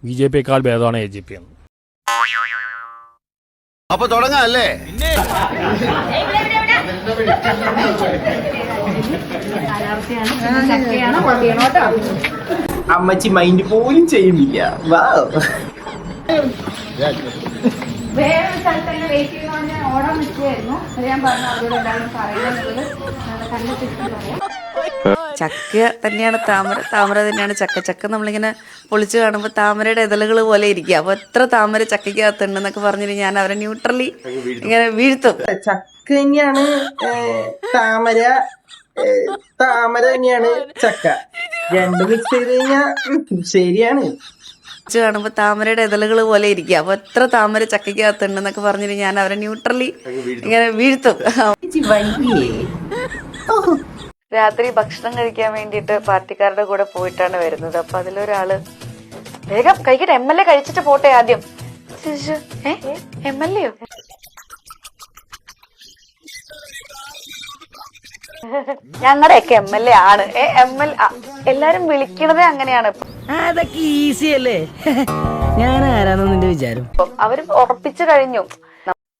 BJP-യേക്കാൾ ഭേദമാണ് AJP എന്ന്. അപ്പൊ തുടങ്ങാല്ലേ? അമ്മച്ചി മൈൻഡ് പോലും ചെയ്യുന്നില്ല. വേറെ സ്ഥലത്തന്നെ വെയിറ്റ് ചെയ്യുന്ന ഓടാൻ നിൽക്കുകയായിരുന്നു. ഞാൻ പറഞ്ഞു അവരോട് എല്ലാവരും പറയുന്നത് കണ്ടെത്തിയിട്ട് ചക്ക തന്നെയാണ് താമര, താമര തന്നെയാണ് ചക്ക. ചക്ക നമ്മളിങ്ങനെ പൊളിച്ച് കാണുമ്പോൾ താമരയുടെ ഇതളുകൾ പോലെ ഇരിക്കുക. അപ്പോൾ എത്ര താമര ചക്കയ്ക്കകത്തുണ്ടെന്നൊക്കെ പറഞ്ഞിട്ട് ഞാൻ അവരെ ന്യൂട്രലി ഇങ്ങനെ വീഴ്ത്തും. ചക്ക തന്നെയാണ് താമര, താമര തന്നെയാണ് ചക്ക. രണ്ടും മിക്സ് ചെയ്ത് കഴിഞ്ഞാ ശരിയാണ്. കാണുമ്പോൾ താമരയുടെ ഇതളുകൾ പോലെ ഇരിക്കുക. അപ്പോൾ എത്ര താമര ചക്കയ്ക്കകത്തുണ്ടെന്നൊക്കെ പറഞ്ഞിട്ട് ഞാൻ അവരെ ന്യൂട്രലി ഇങ്ങനെ വീഴ്ത്തും. രാത്രി ഭക്ഷണം കഴിക്കാൻ വേണ്ടിയിട്ട് പാർട്ടിക്കാരുടെ കൂടെ പോയിട്ടാണ് വരുന്നത്. അപ്പൊ അതിലൊരാള് വേഗം കഴിക്കട്ടെ, MLA കഴിച്ചിട്ട് പോട്ടെ ആദ്യം. MLA ഞങ്ങളുടെയൊക്കെ MLA ആണ്. എല്ലാരും വിളിക്കണതേ അങ്ങനെയാണ്. അതൊക്കെ ഈസി അല്ലേ? ഞാൻ ആരാന്ന് നിന്റെ വിചാരം? അവര് ഉറപ്പിച്ചു കഴിഞ്ഞു.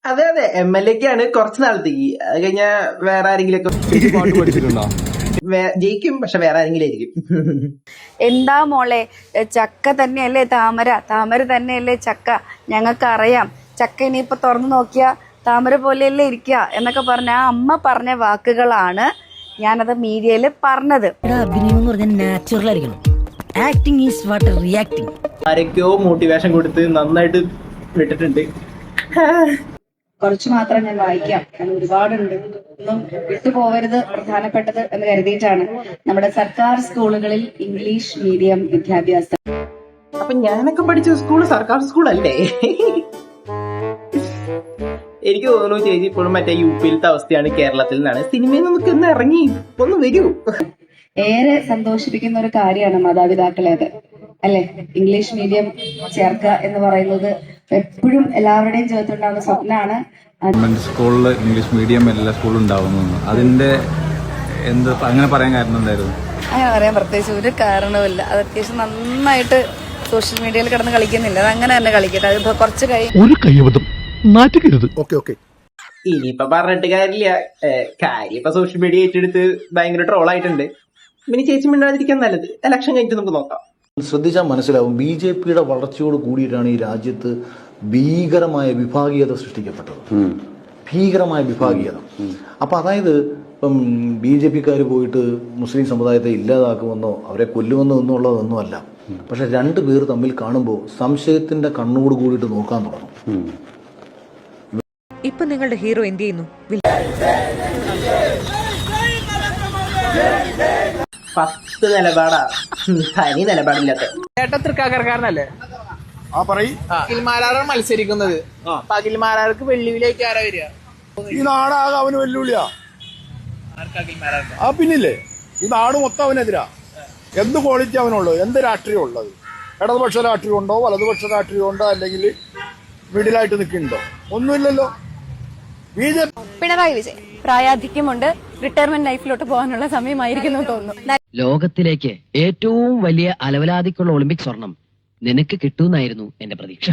അതെ അതെ, MLA ക്കാണ് കുറച്ച് നാളത്തേക്ക്. അത് കഴിഞ്ഞാ വേറെ ആരെങ്കിലും ജയിക്കും, പക്ഷെ വേറെ ആരെങ്കിലും ആയിരിക്കും. എന്താ മോളെ, ചക്ക തന്നെയല്ലേ താമര, താമര തന്നെയല്ലേ ചക്ക, ഞങ്ങൾക്കറിയാം. ചക്ക ഇനിയിപ്പൊ തുറന്നു നോക്കിയാ താമര പോലെയല്ലേ ഇരിക്കുക എന്നൊക്കെ പറഞ്ഞ ആ അമ്മ പറഞ്ഞ വാക്കുകളാണ് ഞാനത് മീഡിയയിൽ പറഞ്ഞത്. അഭിനയം എന്ന് പറഞ്ഞാൽ നാച്ചുറൽ ആയിരിക്കണം. Acting is what reacting. ആരൊക്കെയോ മോട്ടിവേഷൻ കൊടുത്ത് നന്നായിട്ട് വിട്ടിട്ടുണ്ട്. കുറച്ച് മാത്രം ഞാൻ വായിക്കാം, കാരണം ഒരുപാടുണ്ട്. ഒന്നും വിട്ടുപോകരുത് പ്രധാനപ്പെട്ടത് എന്ന് കരുതിയിട്ടാണ്. നമ്മുടെ സർക്കാർ സ്കൂളുകളിൽ ഇംഗ്ലീഷ് മീഡിയം വിദ്യാഭ്യാസം. അപ്പൊ ഞാനൊക്കെ പഠിച്ച സ്കൂൾ സർക്കാർ സ്കൂളല്ലേ? എനിക്ക് തോന്നുന്നു ചേച്ചി ഇപ്പോഴും മറ്റേ UP-യിലത്തെ അവസ്ഥയാണ് കേരളത്തിൽ നിന്നാണ്. സിനിമയിൽ നമുക്ക് ഒന്ന് ഇറങ്ങി ഒന്ന് വരൂ. ഏറെ സന്തോഷിപ്പിക്കുന്ന ഒരു കാര്യമാണ് മാതാപിതാക്കളേത്, അല്ലെ? ഇംഗ്ലീഷ് മീഡിയം ചേർക്കുക എന്ന് പറയുന്നത് എപ്പോഴും എല്ലാവരുടെയും ജീവിതത്തിലുണ്ടാകുന്ന സ്വപ്നമാണ്. സ്കൂളിൽ ഇംഗ്ലീഷ് മീഡിയം എല്ലാ സ്കൂളിലും ഉണ്ടാവുന്നു. അതിന്റെ എന്ത് അങ്ങനെ പറയാൻ കാരണം എന്തായിരുന്നു? അങ്ങനെ പറയാൻ പ്രത്യേകിച്ച് ഒരു കാരണവുമില്ല. അത് അത്യാവശ്യം നന്നായിട്ട് സോഷ്യൽ മീഡിയയിൽ കിടന്ന് കളിക്കുന്നില്ല. അത് അങ്ങനെ തന്നെ കളിക്കട്ടെ. അത് കുറച്ച് കയ്യബദ്ധം നാറ്റിക്കരുത്. ഇനിയിപ്പൊ പറഞ്ഞിട്ട് കാര്യമില്ല. കാര്യം ഇപ്പൊ സോഷ്യൽ മീഡിയ ഏറ്റെടുത്ത് ഭയങ്കര ട്രോളായിട്ടുണ്ട്. പിന്നെ ചേച്ചി മിണ്ടാതിരിക്കാൻ നല്ലത്. ഇലക്ഷൻ കഴിഞ്ഞിട്ട് നമുക്ക് നോക്കാം. ശ്രദ്ധിച്ചാൽ മനസ്സിലാവും, BJP-യുടെ വളർച്ചയോട് കൂടിയിട്ടാണ് ഈ രാജ്യത്ത് ഭീകരമായ വിഭാഗീയത സൃഷ്ടിക്കപ്പെട്ടത്. ഭീകരമായ വിഭാഗീയത. അപ്പൊ അതായത് ഇപ്പം BJP-ക്കാർ പോയിട്ട് മുസ്ലിം സമുദായത്തെ ഇല്ലാതാക്കുമെന്നോ അവരെ കൊല്ലുമെന്നോ എന്നുള്ളതൊന്നുമല്ല. പക്ഷെ രണ്ടുപേർ തമ്മിൽ കാണുമ്പോൾ സംശയത്തിന്റെ കണ്ണോട് കൂടിയിട്ട് നോക്കാൻ തുടങ്ങും. ഇപ്പൊ നിങ്ങളുടെ ഹീറോ എന്ത് ചെയ്യുന്നു? 10 നിലപാടാ, തനി നിലപാടില്ലാത്ത. തൃക്കാക്കരക്കാരനല്ലേ? അഖിൽമാരാറാണ് മത്സരിക്കുന്നത്. അപ്പൊ അഖിൽമാരാർക്ക് വെല്ലുവിളിയായിട്ട് ആരാ വരിക? ഈ നാടാകെ അവന് വെല്ലുവിളിയാ. പിന്നില്ലേ, ഈ നാട് മൊത്തം അവനെതിരാ. എന്ത് ക്വാളിറ്റി അവനുള്ളൂ, എന്ത് രാഷ്ട്രീയം ഉള്ളത്? ഇടതുപക്ഷ രാഷ്ട്രീയം ഉണ്ടോ, വലതുപക്ഷ രാഷ്ട്രീയം ഉണ്ടോ, അല്ലെങ്കിൽ മിഡിലായിട്ട് നിൽക്കുന്നുണ്ടോ? ഒന്നുമില്ലല്ലോ. പിണറായി വിജയൻ പ്രായാധിക്യമുണ്ട്, റിട്ടയർമെന്റ് ലൈഫിലോട്ട് പോകാനുള്ള സമയമായിരിക്കുന്നു തോന്നുന്നു. ലോകത്തിലേക്ക് ഏറ്റവും വലിയ അലവലാതിക്കുള്ള ഒളിമ്പിക് സ്വർണം നിനക്ക് കിട്ടുമെന്നായിരുന്നു എന്റെ പ്രതീക്ഷ.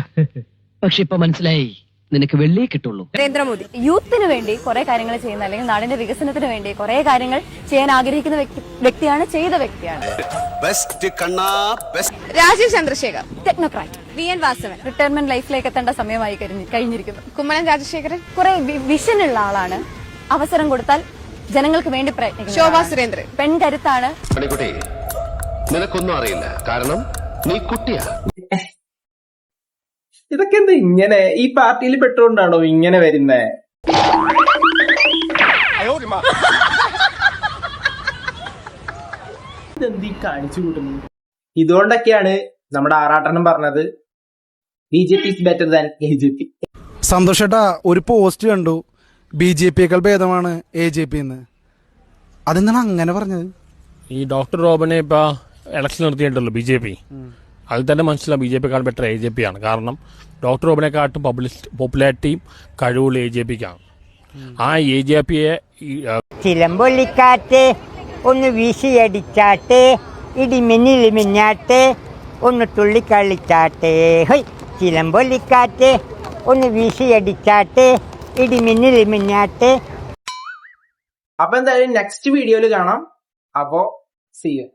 പക്ഷെ ഇപ്പൊ മനസ്സിലായി, നിനക്ക് വെള്ളിയേ കിട്ടുള്ളൂ. നരേന്ദ്രമോദി യൂത്തിന് വേണ്ടി കുറെ കാര്യങ്ങൾ ചെയ്യുന്ന, അല്ലെങ്കിൽ നാടിന്റെ വികസനത്തിന് വേണ്ടി കുറെ കാര്യങ്ങൾ ചെയ്യാൻ ആഗ്രഹിക്കുന്ന വ്യക്തിയാണ്, ചെയ്ത വ്യക്തിയാണ്. Rajeev Chandrasekhar technocrat. VN Vasavan retirement ലൈഫിലേക്ക് എത്തേണ്ട സമയമായി കഴിഞ്ഞിരിക്കുന്നു. കുമ്മനം രാജശേഖരൻ കുറെ വിഷനുള്ള ആളാണ്. അവസരം കൊടുത്താൽ ജനങ്ങൾക്ക് വേണ്ടി പ്രയത്നിക്കും. ശോഭാ സുരേന്ദ്രൻ പെൺകരുത്താണ്. നിനക്കൊന്നും അറിയില്ല, കാരണം നീ കുട്ടിയാ. ഇതൊക്കെ എന്താ ഇങ്ങനെ? ഈ പാർട്ടിയിൽ പെട്ടുകൊണ്ടാണോ ഇങ്ങനെ വരുന്നേ? ഇതെന്തീ കാണിച്ചു കൂട്ടുന്നു? ഇതുകൊണ്ടൊക്കെയാണ് നമ്മുടെ ആറാട്ടനും പറഞ്ഞത് BJP is better than AJP. സന്തോഷേട്ടാ, ഒരു പോസ്റ്റ് കണ്ടു, BJP-യേക്കാൾ ഭേദമാണ് AJP എന്ന്. അതെന്താണ് അങ്ങനെ പറഞ്ഞത്? ഈ ഡോക്ടർ റോബനെ ഇപ്പൊ ഇലക്ഷൻ നിർത്തിയിട്ടുണ്ടല്ലോ BJP. അതിൽ തന്നെ മനസ്സിലാവും BJP-യേക്കാൾ ബെറ്റർ AJP ആണ്. കാരണം ഡോക്ടർ റോബിനെക്കാട്ടും പോപ്പുലാരിറ്റിയും കഴിവുള്ള AJP-ക്കാണ്. ആ AJP-യെ ചിലമ്പൊള്ളിക്കാറ്റ് ഒന്ന് വീശിയടിച്ചാട്ട്, ഇടിമിന്നിൽ മിന്നാട്ട്, ഒന്ന് തുള്ളിക്കളിച്ചാട്ടെ ഹൈ ചിലമ്പൊല്ലിക്കാറ്റ് ഒന്ന് വീശിയടിച്ചാട്ടെ ഇടിമിന്നിൽ മിന്നാട്ടെ. അപ്പൊ എന്തായാലും നെക്സ്റ്റ് വീഡിയോയിൽ കാണാം. അപ്പോ see you.